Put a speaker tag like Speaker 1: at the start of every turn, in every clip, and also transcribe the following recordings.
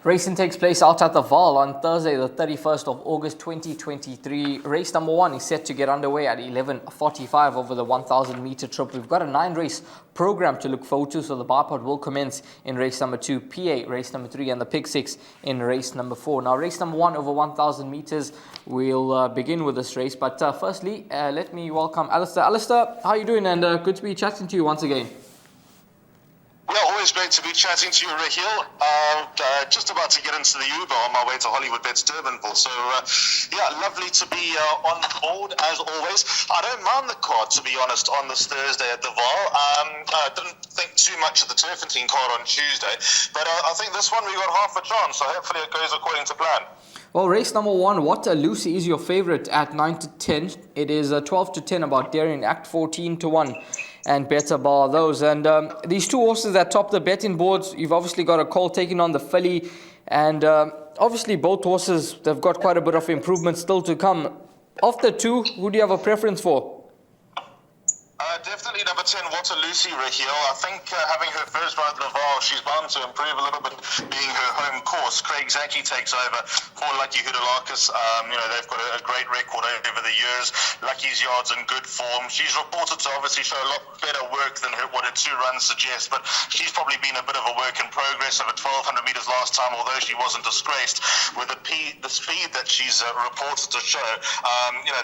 Speaker 1: Racing takes place out at the Vaal on Thursday, the 31st of August 2023. Race number 1 is set to get underway at 11:45 over the 1,000 meter trip. We've got a 9-race program to look forward to, so the bipod will commence in race number 2, PA race number 3, and the Pick 6 in race number 4. Now, race number 1 over 1,000 meters, we'll begin with this race. But firstly, let me welcome Alistair. Alistair, how are you doing? And good to be chatting to you once again.
Speaker 2: Well, always great to be chatting to you, Raheel. Just about to get into the Uber on my way to Hollywoodbets Durbanville. So, lovely to be on board, as always. I don't mind the card, to be honest, on this Thursday at the Vaal. I didn't think too much of the Turfentine card on Tuesday, but I think this one we got half a chance, so hopefully it goes according to plan.
Speaker 1: Well, race number 1, What a Lucy is your favourite at 9 to 10. It is 12 to 10 about Daring Act, 14 to 1. And better bar those. And these two horses that top the betting boards, you've obviously got a Cole taking on the filly. And obviously both horses, they've got quite a bit of improvement still to come. Of the two, who do you have a preference for?
Speaker 2: Definitely number 10, What a Lucy, Raheel. I think having her first ride at the Vaal, she's bound to improve a little bit, being her home course. Craig Zaki takes over for Lucky Hudalakis. They've got a great record over the years. Lucky's yard's in good form. She's reported to obviously show a lot better work than what her 2 runs suggest, but she's probably been a bit of a work in progress over 1,200 metres last time, although she wasn't disgraced with the speed that she's reported to show.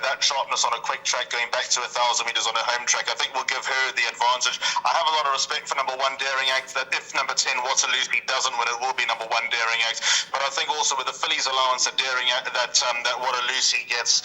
Speaker 2: That sharpness on a quick track going back to 1,000 metres on her home track, I think will give her the advantage. I have a lot of respect for number 1 Daring Act, that if number 10 What a Lucy doesn't win, it will be number 1 Daring Act. But I think also with the fillies allowance that Daring Act, that What a Lucy gets,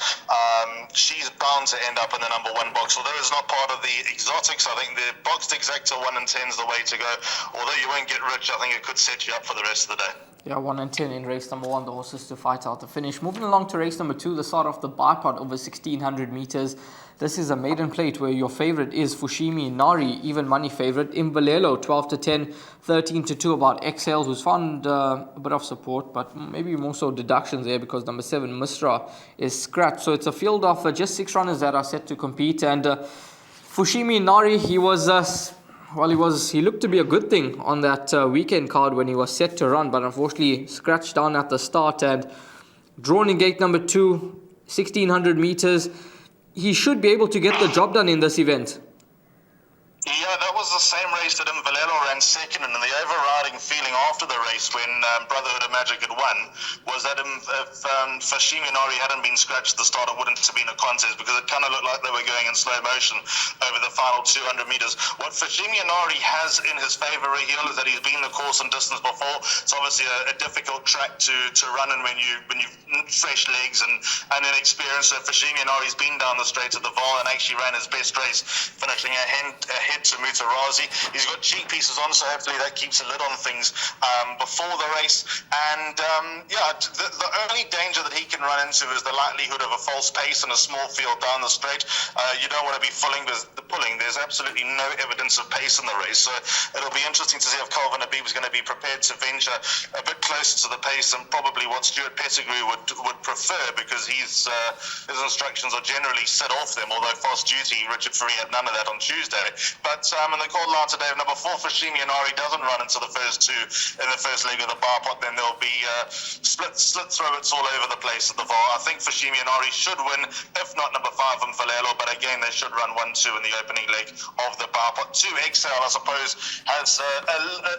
Speaker 2: she's bound to end up in the number 1 box. Although it's not part of the exotics, I think the boxed exacta 1 and 10 is the way to go. Although you won't get rich, I think it could set you up for the rest of the day.
Speaker 1: Yeah, 1 and 10 in race number 1, the horses to fight out the finish. Moving along to race number 2, the start of the bipod over 1,600 meters. This is a maiden plate where your favorite is Fushimi Nari, even money favorite. Imbalelo, 12 to 10, 13 to 2 about Exhale, who's found a bit of support, but maybe more so deductions there because number 7 Misra is scratched. So it's a field of just 6 runners that are set to compete. And Fushimi Nari, he looked to be a good thing on that weekend card when he was set to run, but unfortunately scratched down at the start and drawn in gate number 2, 1,600 meters. He should be able to get the job done in this event.
Speaker 2: Yeah, that was the same race that Imbalelo ran second, and the overriding feeling after the race when Brotherhood of Magic had won was that if Fushimi Nari hadn't been scratched at the start, it wouldn't have been a contest because it kind of looked like they were going in slow motion over the final 200 meters. What Fushimi Nari has in his favor, Raheel, is that he's been the course and distance before. It's obviously a difficult track to run in when you've fresh legs and inexperience. So Fushimi Nari's been down the straight at the Vaal and actually ran his best race, finishing ahead to Mutarazi. He's got cheek pieces on, so hopefully that keeps a lid on things before the race. And the only danger that he can run into is the likelihood of a false pace in a small field down the straight. You don't want to be pulling. There's absolutely no evidence of pace in the race, so it'll be interesting to see if Calvin Habib is going to be prepared to venture a bit closer to the pace and probably what Stuart Pettigrew would prefer, because his instructions are generally set off them, although fast duty, Richard Ferry had none of that on Tuesday. But in the call line today, if number 4 Fushimi Nari doesn't run into the first 2 in the first leg of the bipod, then there'll be slit throats all over the place at the Vaal. I think Fushimi Nari should win, if not number 5 Imbalelo, but again they should run 1-2 in the opening leg of the bipod. 2 Exhale, I suppose, has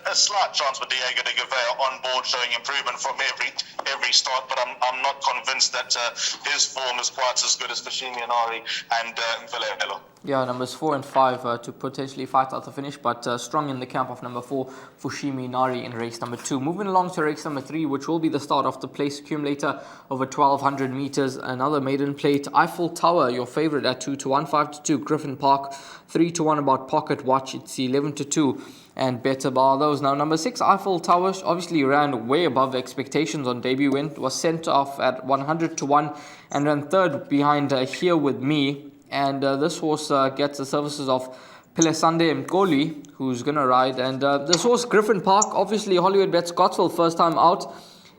Speaker 2: a slight chance with Diego de Gavea on board, showing improvement from every start, but I'm not convinced that his form is quite as good as Fushimi Nari and Imbalelo.
Speaker 1: Yeah, numbers 4 and 5 to potentially fight out the finish, but strong in the camp of number 4, Fushimi Nari in race number 2. Moving along to race number 3, which will be the start of the place accumulator over 1,200 meters. Another maiden plate, Eiffel Tower, your favorite at 2 to 1, 5 to 2, Griffin Park, 3 to 1 about Pocket Watch, it's 11 to 2. And better bar those. Now, number 6, Eiffel Tower, obviously ran way above expectations on debut win, was sent off at 100 to 1 and ran third behind Here With Me. And this horse gets the services of Pelesande Mkoli, who's going to ride. And this horse, Griffin Park, obviously Hollywoodbets Scottsville, first time out.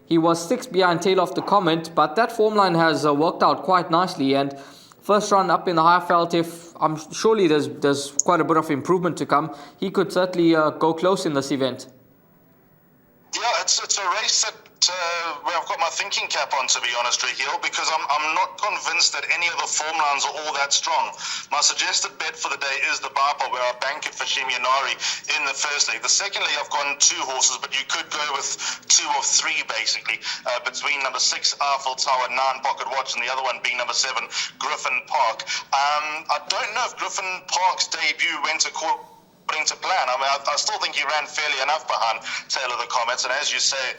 Speaker 1: He was 6th behind Tail of the Comet, but that form line has worked out quite nicely. And first run up in the high felt, if surely there's quite a bit of improvement to come, he could certainly go close in this event.
Speaker 2: Yeah, it's a race that where I've got my thinking cap on, to be honest, Raheel, because I'm not convinced that any of the form lines are all that strong. My suggested bet for the day is the Bapa, where I bank it for Shimianari in the first leg. The second leg, I've gone 2 horses, but you could go with 2 of 3, basically, between number 6, Eiffel Tower, 9 Pocket Watch, and the other one being number 7, Griffin Park. I don't know if Griffin Park's debut went according to plan. I mean, I still think he ran fairly enough behind Tail of the Comet, and as you say,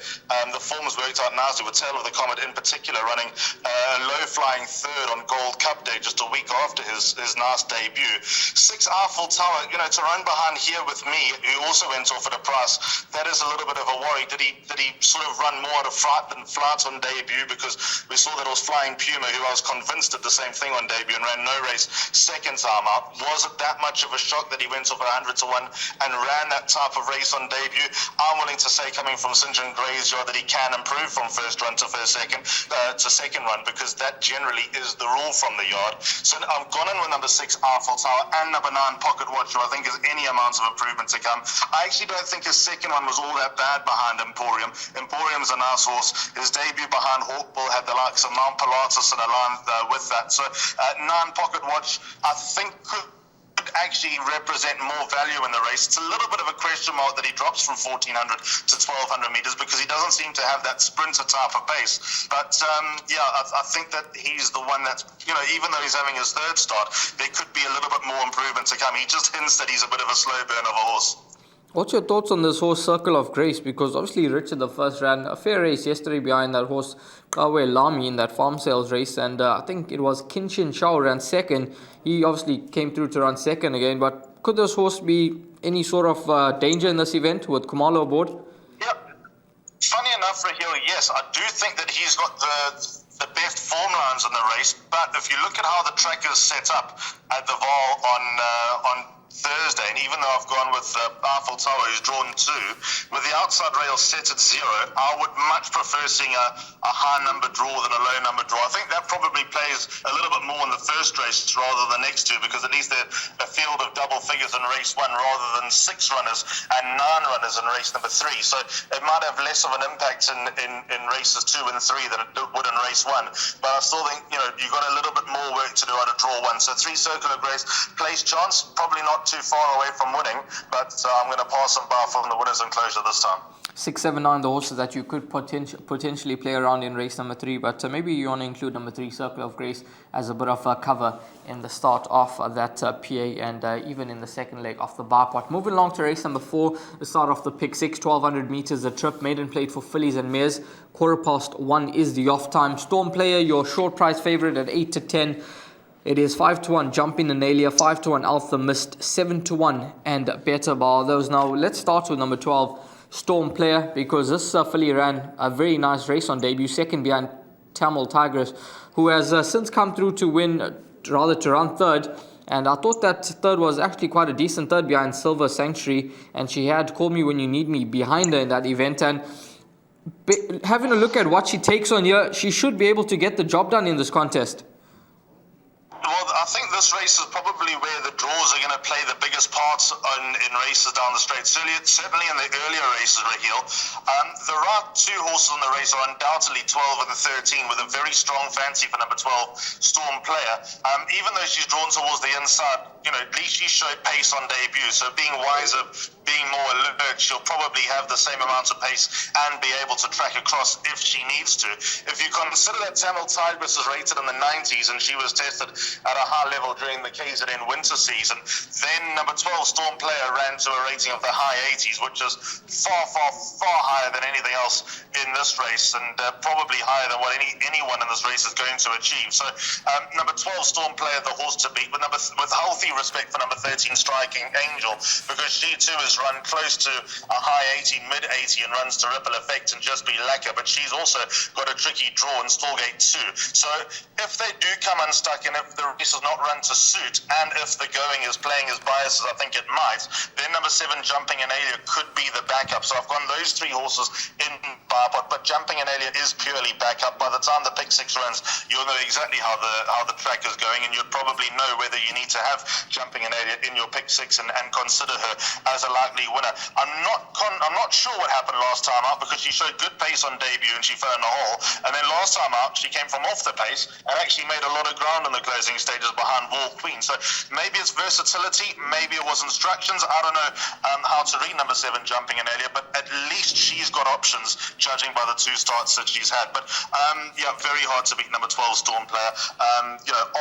Speaker 2: the form's worked out nicely with Tail of the Comet in particular running a low-flying third on Gold Cup Day just a week after his nice debut. 6 Eiffel Tower, to run behind Here With Me, who also went off at a price, that is a little bit of a worry. Did he sort of run more out of fright than flight on debut? Because we saw that it was Flying Puma, who I was convinced did the same thing on debut and ran no race second time out. Was it that much of a shock that he went off 100 to 1 and ran that type of race on debut? I'm willing to say, coming from St. John Gray's yard, that he can improve from first run to second run, because that generally is the rule from the yard. So I've gone in with number 6 Eiffel Tower and number 9 Pocket Watch, who I think is any amount of improvement to come. I actually don't think his second one was all that bad behind Emporium. Emporium's a nice horse. His debut behind Hawkbull had the likes of Mount Pilatus in a line with that. So 9 Pocket Watch, I think, could actually represent more value in the race. It's a little bit of a question mark that he drops from 1400 to 1200 meters, because he doesn't seem to have that sprinter type of pace. But I think that he's the one that's, even though he's having his third start, there could be a little bit more improvement to come. He just hints that he's a bit of a slow burn of a horse.
Speaker 1: What's your thoughts on this horse, Circle of Grace? Because obviously Richard the First ran a fair race yesterday behind that horse, Kawe Lami, in that farm sales race, and I think it was Kinshin Shao ran second. He obviously came through to run second again, but could this horse be any sort of danger in this event with Kumalo aboard?
Speaker 2: Yeah, funny enough, Raheel, yes, I do think that he's got the best form lines in the race, but if you look at how the track is set up at the Vaal on Thursday, and even though I've gone with Eiffel Tower, who's drawn 2, with the outside rail set at 0, I would much prefer seeing a high number draw than a low number draw. I think that probably plays a little bit more in the first race rather than the next 2, because at least they're a field of double figures in race 1 rather than 6 runners and 9 runners in race number 3. So it might have less of an impact in races 2 and 3 than it would in race 1. But I still think, you've got a little bit more work to do out of draw 1. So 3 Circle of Grace plays chance, probably not too far away from winning, but I'm going to pass him by from the winner's enclosure this time.
Speaker 1: 6, 7, 9, the horses that you could potentially play around in race number 3, but maybe you want to include number 3, Circle of Grace, as a bit of a cover in the start of that PA and even in the second leg of the bar pot. Moving along to race number 4, the start of the pick 6, 1200 meters, the trip, maiden plate for fillies and mares. 1:15 is the off time. Storm Player, your short price favorite at 8 to 10. It is 5 to 1 Jumping Analia, 5 to 1 Alpha Mist, 7 to 1 and Better Bar. Those now. Let's start with number 12, Storm Player, because this filly ran a very nice race on debut, second behind Tamil Tigress, who has since come through to run third. And I thought that third was actually quite a decent third behind Silver Sanctuary, and she had Call Me When You Need Me behind her in that event. And having a look at what she takes on here, she should be able to get the job done in this contest.
Speaker 2: Well, I think this race is probably where the draws are going to play the biggest parts in races down the straight. Certainly in the earlier races, Raheel. The right 2 horses in the race are undoubtedly 12 and 13, with a very strong fancy for number 12, Storm Player. Even though she's drawn towards the inside, at least she showed pace on debut. So being wiser, being more alert, she'll probably have the same amount of pace and be able to track across if she needs to. If you consider that Tamil Tigress is rated in the 90s and she was tested at a high level during the KZN winter season, then number 12 Storm Player ran to a rating of the high 80s, which is far, far, far higher than anything else in this race, and probably higher than what anyone in this race is going to achieve. So number 12 Storm Player, the horse to beat, with healthy respect for number 13 Striking Angel, because she too has run close to a high 80, mid 80, and runs to Ripple Effect and Just Be Lacquer, but she's also got a tricky draw in Stallgate 2. So if they do come unstuck, and if the race is not run to suit, and if the going is playing his biases, I think it might, then number 7, Jumping Analia, could be the backup. So I've gone those 3 horses in Barpot, but Jumping Analia is purely backup. By the time the pick 6 runs, you'll know exactly how the track is going, and you'd probably know whether you need to have Jumping Analia in your pick 6 and consider her as a likely winner. I'm not sure what happened last time out, because she showed good pace on debut and she fell in the hole, and then last time out she came from off the pace and actually made a lot of ground in the closing stages behind Vaal Queen. So maybe it's versatility, maybe it was instructions. I don't know how to read number 7, Jumping Analia, but at least she's got options judging by the 2 starts that she's had. But very hard to beat number 12, Storm Player.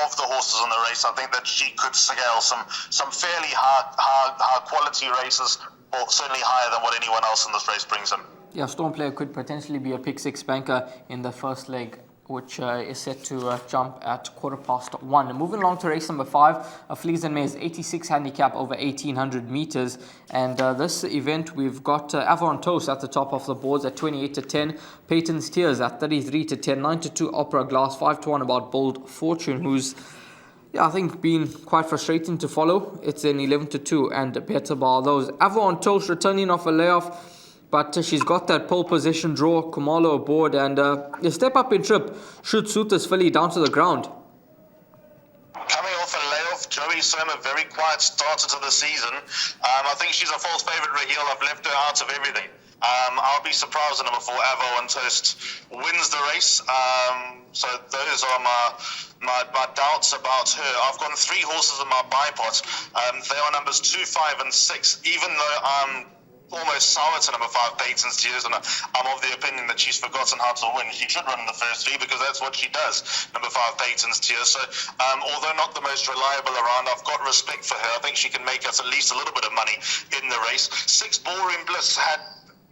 Speaker 2: Of the horses in the race, I think that she could scale some fairly high quality races, or certainly higher than what anyone else in this race brings in.
Speaker 1: Yeah, Storm Player could potentially be a pick 6 banker in the first leg, which is set to jump at 1:15. Moving along to race number 5, a Fleas and Mares 86 handicap over 1800 meters. And this event, we've got Avon Toast at the top of the boards at 28-10, Peyton's Tears at 33-10, 9-2 Opera Glass, 5-1 About Bold Fortune, who's I think been quite frustrating to follow. It's an 11-2 and better bar those. Avon Toast returning off a layoff, but she's got that pole position draw, Kumalo aboard, and the step up in trip should suit this filly down to the ground.
Speaker 2: Coming off a layoff, Joey Soma, very quiet starter to the season. I think she's a false favourite, Raheel. I've left her out of everything. I'll be surprised if number 4, Avo and Toast, wins the race. So those are my doubts about her. I've got 3 horses in my buy pot. They are numbers 2, 5, and 6. Even though I'm almost sour to number 5, Peyton's Tears, and I'm of the opinion that she's forgotten how to win. She should run in the first 3 because that's what she does. Number 5, Peyton's Tears. So although not the most reliable around, I've got respect for her. I think she can make us at least a little bit of money in the race. 6, Ballroom Bliss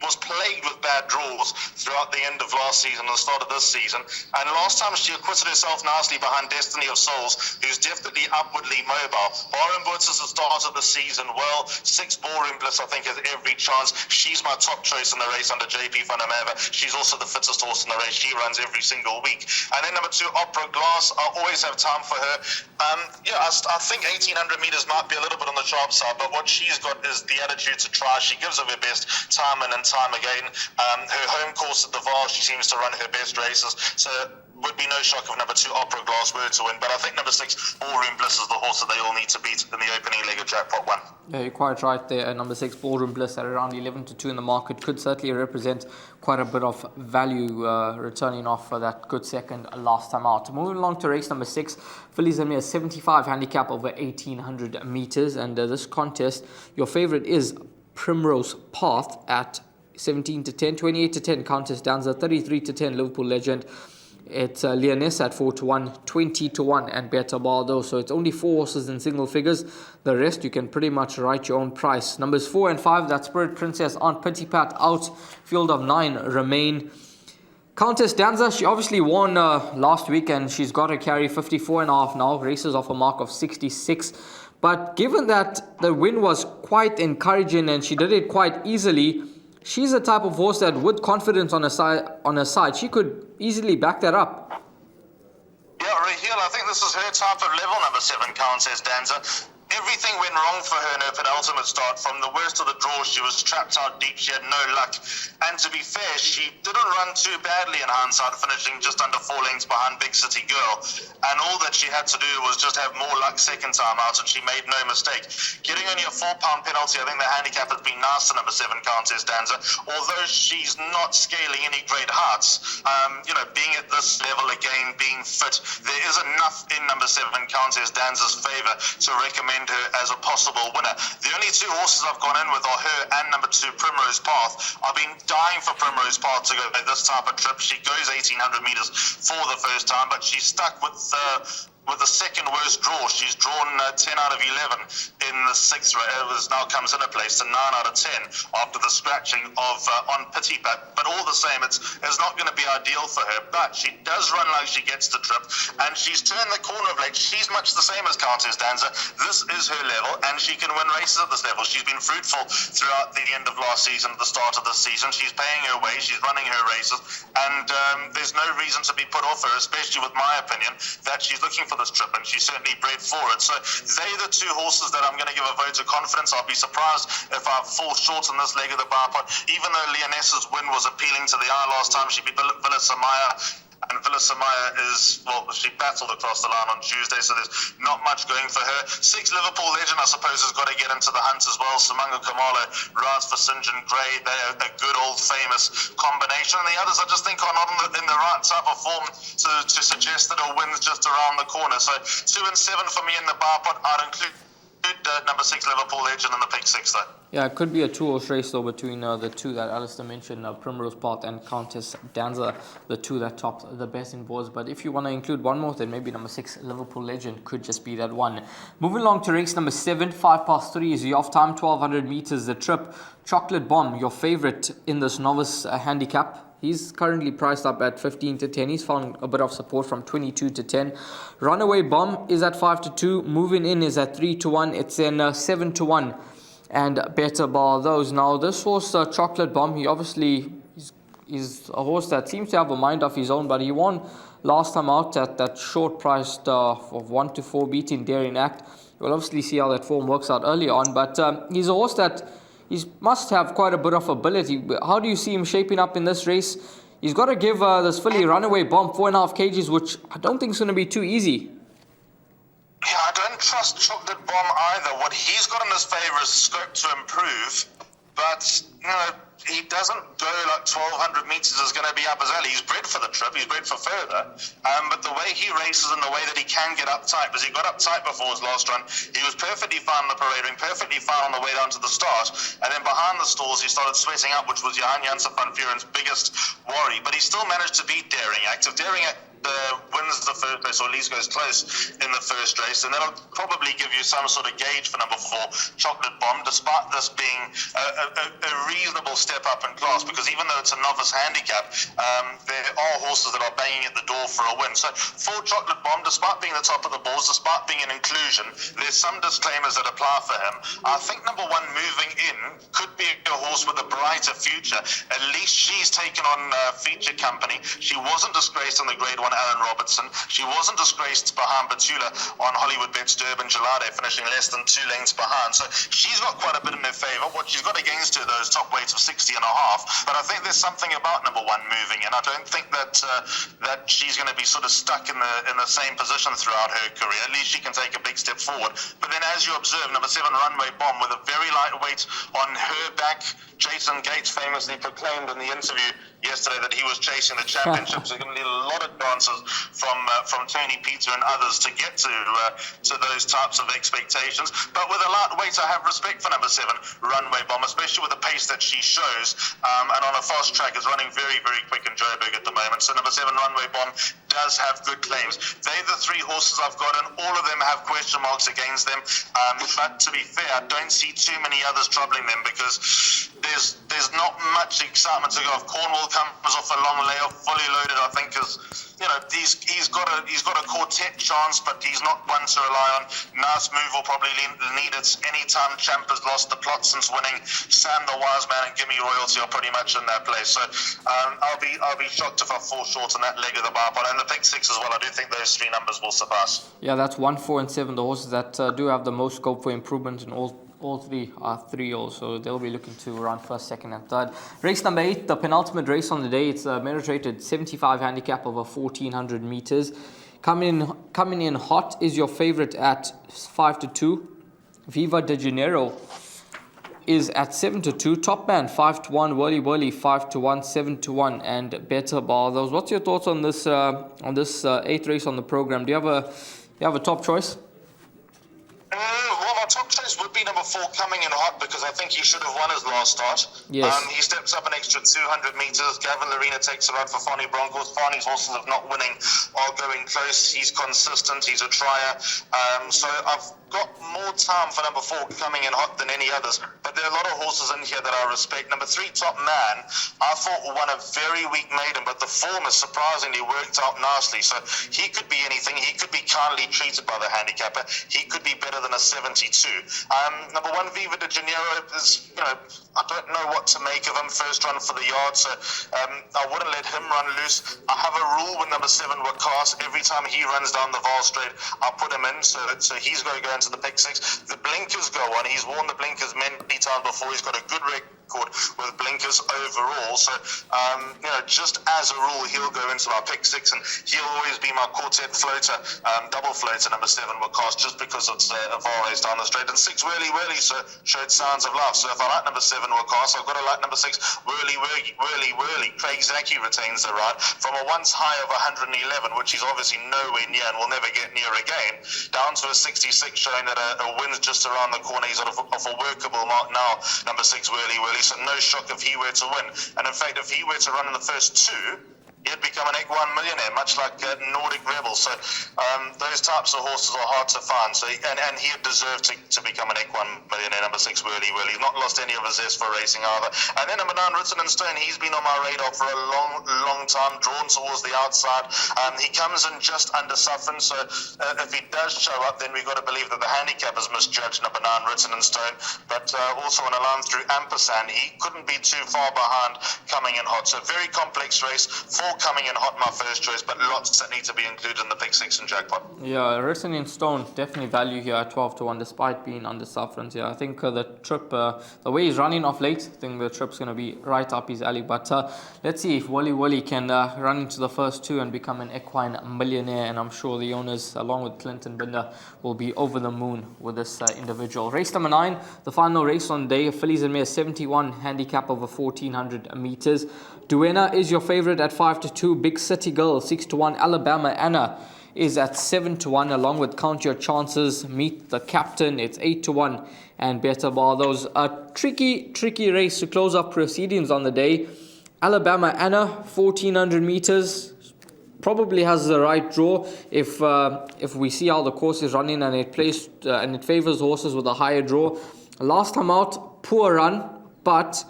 Speaker 2: was plagued with bad draws throughout the end of last season and the start of this season. And last time she acquitted herself nicely behind Destiny of Souls, who's definitely upwardly mobile. Baron Boots is the start of the season. Well, 6, Ballroom Bliss, I think, has every chance. She's my top choice in the race under JP Van Amava. She's also the fittest horse in the race. She runs every single week. And then number 2, Opera Glass. I always have time for her. I think 1800 meters might be a little bit on the sharp side, but what she's got is the attitude to try. She gives of her best time in and time again. Her home course at the Vaal, she seems to run her best races, so would be no shock if number 2, Opera Glass, were to win. But I think number 6, Ballroom Bliss, is the horse that they all need to beat in the opening leg of Jackpot 1.
Speaker 1: Yeah, you're quite right there. Number 6, Ballroom Bliss, at around 11-2 in the market, could certainly represent quite a bit of value, returning off for that good second last time out. Moving along to race number 6, Fillies and Mares 75 handicap over 1800 meters, and this contest, your favorite is Primrose Path at 17-10, 28-10 Countess Danza, 33-10 Liverpool Legend. It's Leoness at 4-1, 20-1 and Better Bardo. So it's only 4 horses in single figures. The rest you can pretty much write your own price. Numbers 4 and 5, that Spirit Princess, Aunt Pitty Pat out. Field of 9 remain. Countess Danza, she obviously won last week and she's got a carry 54.5 now. Races off a mark of 66. But given that the win was quite encouraging and she did it quite easily, she's a type of horse that, with confidence on her side, she could easily back that up.
Speaker 2: Yeah, Raheel, I think this is her type of level, number 7, Countess Danza. Everything went wrong for her in her penultimate start. From the worst of the draws, she was trapped out deep. She had no luck. And to be fair, she didn't run too badly in hindsight, finishing just under 4 lengths behind Big City Girl. And all that she had to do was just have more luck second time out, and she made no mistake. Getting only a £4 penalty, I think the handicap has been nice to number 7, Countess Danza. Although she's not scaling any great heights, being at this level again, being fit, there is enough in number 7, Countess Danza's favour to recommend her as a possible winner. The only 2 horses I've gone in with are her and number 2, Primrose Path. I've been dying for Primrose Path to go this type of trip. She goes 1800 meters for the first time, but she's stuck with the second worst draw. She's drawn 10 out of 11 in the 6th race. It now comes in a place to 9 out of 10 after the scratching of On Pity. But all the same, it's not going to be ideal for her. But she does run like she gets the trip, and she's turned the corner of late. She's much the same as Countess Danza. This is her level, and she can win races at this level. She's been fruitful throughout the end of last season, the start of this season. She's paying her way. She's running her races, and there's no reason to be put off her, especially with my opinion that she's looking for this trip, and she's certainly bred for it. So they're the two horses that I'm going to give a vote of confidence. I'll be surprised if I fall short on this leg of the bar pot, even though Leonessa's win was appealing to the eye last time. She beat Villa Samaya. And Villa Samaya she battled across the line on Tuesday, so there's not much going for her. 6 Liverpool Legend, I suppose, has got to get into the hunt as well. Simango Kamalo rides for St. John Gray. They're a good old famous combination. And the others, I just think, are not in the right type of form to suggest that a win's just around the corner. So 2 and 7 for me in the bar pot. I'd include number 6 Liverpool Legend in the pick 6 though.
Speaker 1: Yeah, it could be a 2-horse race though between the two that Alistair mentioned, Primrose Path and Countess Danza, the two that topped the best in boards. But if you want to include one more, then maybe number 6 Liverpool Legend could just be that one. Moving along to race number 7, 3:05 is the off time, 1200 meters the trip. Chocolate Bomb, your favorite in this novice handicap. He's currently priced up at 15 to 10. He's found a bit of support from 22 to 10. Runaway Bomb is at 5 to 2. Moving In is at 3 to 1. It's in 7 to 1. And Better Bar those. Now, this horse, Chocolate Bomb, he obviously is a horse that seems to have a mind of his own, but he won last time out at that short priced of 1 to 4 beating Daring Act. We'll obviously see how that form works out early on, but he's a horse that he must have quite a bit of ability. How do you see him shaping up in this race? He's got to give this filly Runaway Bomb 4.5 kgs, which I don't think is going to be too easy.
Speaker 2: Yeah, I don't trust Chocolate Bomb either. What he's got in his favour is scope to improve, but he doesn't go like 1,200 metres is going to be up his alley. He's bred for the trip, he's bred for further, but the way he races and the way that he can get uptight, because he got uptight before his last run, he was perfectly fine on the parade ring, perfectly fine on the way down to the start, and then behind the stalls he started sweating up, which was Johan Janssen van Vuren's biggest worry, but he still managed to beat Daring Act. If Daring Act wins the first race, or at least goes close in the first race, and that'll probably give you some sort of gauge for number 4 Chocolate Bomb, despite this being a reasonable step up in class, because even though it's a novice handicap, there are horses that are banging at the door for a win. So for Chocolate Bomb, despite being the top of the boards, despite being an inclusion, there's some disclaimers that apply for him. I think number 1 moving in could be a horse with a brighter future. At least she's taken on feature company. She wasn't disgraced in the Grade 1 Alan Robertson. She wasn't disgraced behind Batula on Hollywoodbets Durbanville, finishing less than 2 lengths behind. So she's got quite a bit in her favour. What she's got against her, those top weights of 60.5. But I think there's something about number 1 moving, and I don't think that she's going to be sort of stuck in the same position throughout her career. At least she can take a big step forward. But then, as you observe, number 7 Runway Bomb with a very light weight on her back. Jason Gates famously proclaimed in the interview yesterday that he was chasing the championship, so he's going to need a lot of chances from Tony Peter and others to get to those types of expectations. But with a light weight, I have respect for number 7 Runway Bomb, especially with the pace that she shows, and on a fast track is running very, very quick in Joburg at the moment. So number 7 Runway Bomb does have good claims. They're the 3 horses I've got, and all of them have question marks against them. But to be fair, I don't see too many others troubling them, because there's not much excitement to go off. Cornwall comes off a long layoff, fully loaded. I think he's got a quartet chance, but he's not one to rely on. Nice Move will probably need it anytime. Champ has lost the plot since winning. Sam the Wise Man and Gimme Royalty are pretty much in that place. So I'll be shocked if I fall short on that leg of the bar pot, and the pick 6 as well. I do think those 3 numbers will suffice.
Speaker 1: Yeah, that's 1, 4, and 7. The horses that do have the most scope for improvement in all 3 are 3-year-olds, so they'll be looking to run first, second, and third. Race number 8, the penultimate race on the day. It's a merit rated 75 handicap over 1,400 meters. Coming in hot is your favorite at 5 to 2. Viva de Janeiro is at 7 to 2. Top Man 5 to 1. Whirly Whirly 5 to 1. 7 to 1, and Better Bar those. What's your thoughts on this 8th race on the program? Do you have a top choice?
Speaker 2: Well, my top choice would be number 4, Coming in Hot, because I think he should have won his last start.
Speaker 1: Yes.
Speaker 2: He steps up an extra 200 metres. Gavin Larena takes it out for Fani Broncos. Fani's horses of not winning are going close. He's consistent. He's a trier. So got more time for number 4 coming in hot than any others, but there are a lot of horses in here that I respect. Number 3, Top Man, I thought won a very weak maiden, but the form has surprisingly worked out nicely, so he could be anything. He could be kindly treated by the handicapper. He could be better than a 72. Number 1, Viva de Janeiro is, I don't know what to make of him. First run for the yard, so I wouldn't let him run loose. I have a rule with number 7, Wakas. Every time he runs down the Vaal straight, I'll put him in, so he's going to go into the pick 6. The blinkers go on. He's worn the blinkers many times before. He's got a good record with blinkers overall, so just as a rule, he'll go into my pick 6, and he'll always be my quartet floater, double floater, number 7 Wakas, just because it's a Vaal race down the straight. And 6 Whirly Whirly showed signs of life, so if I like number 7 Wakas, I've got to like number 6 Whirly Whirly. Craig Zaki retains the right from a once high of 111, which he's obviously nowhere near and will never get near again, down to a 66, showing that a win's just around the corner. He's off a workable mark now, number 6 Whirly Whirly, so no shock if he were to win. And in fact, if he were to run in the first 2, he'd become an Equine millionaire, much like Nordic Rebel. So those types of horses are hard to find. So and he'd deserve to become an Equine millionaire, number 6 Whirly Whirly. Not lost any of his zest for racing either. And then number 9 Written in Stone. He's been on my radar for a long time, drawn towards the outside. He comes in just under Suffin, so if he does show up, then we've got to believe that the handicap has misjudged number 9 Written in Stone. But also on a line through Ampersand, he couldn't be too far behind coming in hot. So very complex race. 4 coming in hot, my first choice, but lots that need to be included in the pick 6 and jackpot.
Speaker 1: Yeah, Written in Stone, definitely value here at 12-1, despite being under Suffrans. Yeah, I think the trip, the way he's running off late, I think the trip's going to be right up his alley. But let's see if Wally can run into the first 2 and become an Equine millionaire. And I'm sure the owners, along with Clinton Binder, will be over the moon with this individual. Race number 9, the final race on the day, Fillies and Mares 71, handicap over 1400 meters. Duena is your favorite at 5-2. Big City Girl 6-1. Alabama Anna is at 7-1, along with Count Your Chances, Meet the Captain, it's 8-1, and Better Bar. Those tricky race to close off proceedings on the day. Alabama Anna 1400 meters probably has the right draw if we see how the course is running and it favors horses with a higher draw. Last time out, poor run, but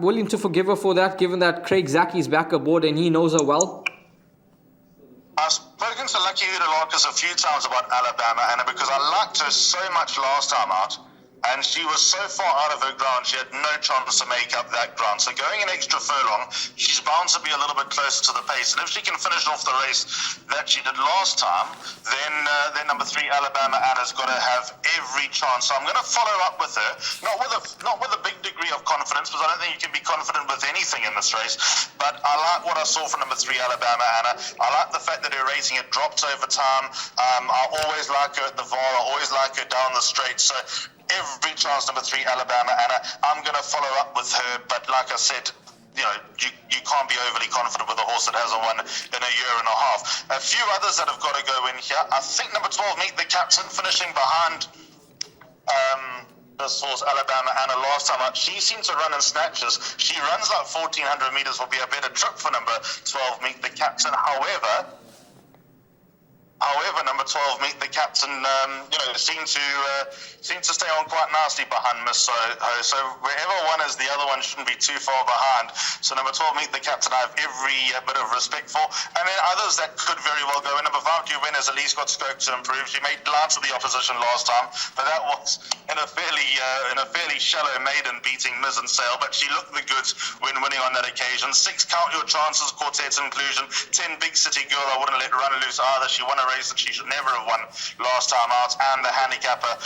Speaker 1: willing to forgive her for that, given that Craig Zaki's back aboard and he knows her well.
Speaker 2: I've spoken to Lucky Udalakis a few times about Alabama Anna because I liked her so much last time out, and she was so far out of her ground, she had no chance to make up that ground. So going an extra furlong, she's bound to be a little bit closer to the pace. And if she can finish off the race that she did last time, then number 3, Alabama Anna's got to have every chance. So I'm going to follow up with her, not with a big degree of confidence, because I don't think you can be confident with anything in this race. But I like what I saw from number 3, Alabama Anna. I like the fact that her rating had dropped over time. I always like her at the Vaal. I always like her down the straight. So every chance, number 3, Alabama Anna. I'm going to follow up with her, but like I said, you can't be overly confident with a horse that hasn't won in a year and a half. A few others that have got to go in here. I think number 12, Meet the Captain, finishing behind this horse, Alabama Anna, last time out. She seemed to run in snatches. She runs like 1400 meters, will be a better trip for number 12, Meet the Captain. However, number 12, Meet the Captain, seemed to stay on quite nicely behind Miss Soho. So wherever one is, the other one shouldn't be too far behind. So number 12, Meet the Captain, I have every bit of respect for. And then others that could very well go in. Number 5, Duven has at least got scope to improve. She made glance at the opposition last time, but that was in a fairly shallow maiden beating Miz and Sale. But she looked the goods when winning on that occasion. 6, Count Your Chances, quartet inclusion. 10, Big City Girl, I wouldn't let run loose either. She won a race that she should never have won last time out, and the handicapper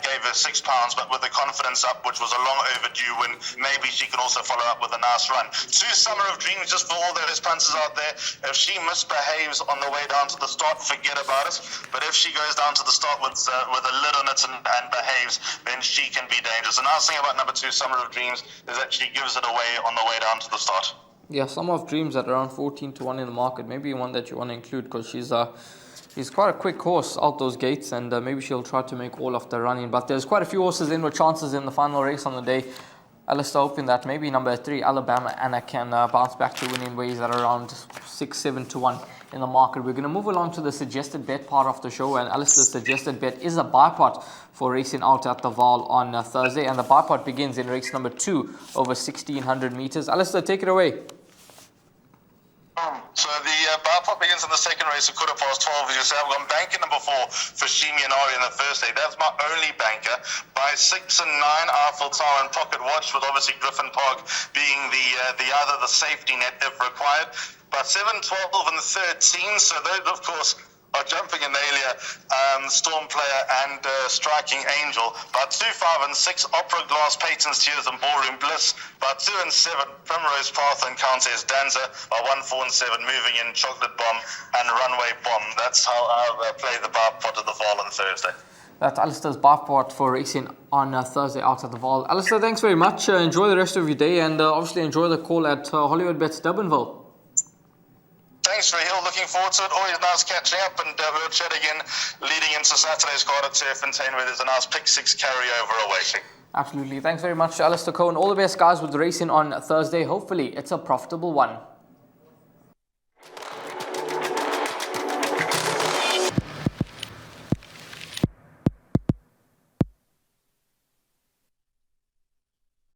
Speaker 2: gave her £6, but with the confidence up, which was a long overdue win, maybe she can also follow up with a nice run. 2, Summer of Dreams, just for all those punters out there. If she misbehaves on the way down to the start, forget about it. But if she goes down to the start with a lid on it and behaves, then she can be dangerous. The nice thing about number 2, Summer of Dreams, is that she gives it away on the way down to the start.
Speaker 1: Yeah, Summer of Dreams at around 14-1 in the market. Maybe one that you want to include because she's quite a quick horse out those gates, and maybe she'll try to make all of the running. But there's quite a few horses in with chances in the final race on the day. Alistair hoping that maybe number 3, Alabama Anna, can bounce back to winning ways at around 6-7 to 1 in the market. We're going to move along to the suggested bet part of the show, and Alistair's suggested bet is a buy pot for racing out at the Vaal on Thursday, and the buy pot begins in race number 2 over 1,600 meters. Alistair, take it away.
Speaker 2: So the bar pot begins in the second race at 12:15. As you say, I've gone banker number 4 for Shimi and Ari in the first leg. That's my only banker. By 6 and 9, Eiffel Tower and Pocket Watch, with obviously Griffin Park being the either the safety net if required. But 7, 12 and 13. So those, of course, are Jumping Analia, Storm Player and Striking Angel. By 2, 5 and 6, Opera Glass, Peyton's Tears and Ballroom Bliss. By 2 and 7, Primrose Path and Countess Danza. By 1, 4 and 7, Moving In, Chocolate Bomb and Runway Bomb. That's how I'll play the bar pot of the Vaal on Thursday.
Speaker 1: That's Alistair's bar pot for racing on Thursday out at the Vaal. Alistair, thanks very much. Enjoy the rest of your day, and obviously enjoy the call at Hollywoodbets Durbanville.
Speaker 2: Thanks, Rahil. Looking forward to it. Always nice catching up, and we'll chat again leading into Saturday's card at Turffontein, where there's a nice pick 6 carryover awaiting.
Speaker 1: Absolutely. Thanks very much, Alistair Cohen. All the best, guys, with racing on Thursday. Hopefully, it's a profitable one.